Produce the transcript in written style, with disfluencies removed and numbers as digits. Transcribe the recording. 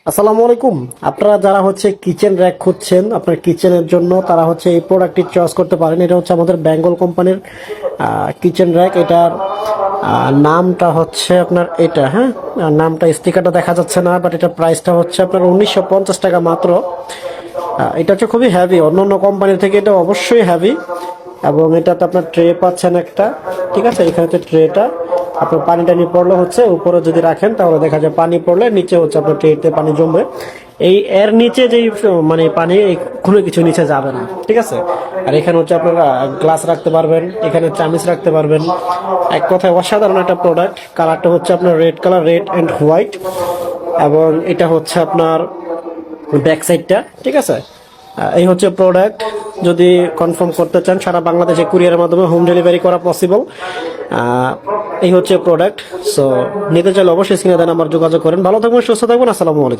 আসসালামু আলাইকুম। আপনারা যারা কিচেন র্যাক খুঁজছেন আপনার কিচেনের জন্য, তারা এই প্রোডাক্টটি চয়েস করতে পারেন। এটা আমাদের বেঙ্গল কোম্পানির কিচেন র্যাক। এটার নামটা আপনার এটা, হ্যাঁ, নামটা স্টিকারটা দেখা যাচ্ছে না, বাট এটা প্রাইসটা আপনার 1950 টাকা মাত্র। এটা খুবই হ্যাভি, অন্য অন্য কোম্পানির থেকে এটা অবশ্যই হ্যাভি। এবং এটাতে আপনার ট্রে পাচ্ছেন একটা, ঠিক আছে। এখানে ট্রেটা আপনার পানি টানি পড়লে উপরে যদি রাখেন তাহলে দেখা যায় পানি পড়লে নিচে আপনার ট্রেতে পানি জমবে। এই এর নিচে যেই মানে পানি, কোনো কিছু নিচে যাবে না, ঠিক আছে। আর এখানে আপনারা গ্লাস রাখতে পারবেন, এখানে চামিচ রাখতে পারবেন। এক কথায় অসাধারণ একটা প্রোডাক্ট। কালারটা আপনার red colour, red and white. এবং এটা আপনার ব্যাক সাইডটা, ঠিক আছে। এই প্রোডাক্ট। যদি কনফার্ম করতে চান, সারা বাংলাদেশে কুরিয়ারের মাধ্যমে হোম ডেলিভারি করা পসিবল। এই প্রোডাক্ট। সো নিতে চাইলে অবশ্যই স্ক্রিনে দেন, আমার যোগাযোগ করেন। ভালো থাকবেন, সুস্থ থাকবেন। আসসালামু আলাইকুম।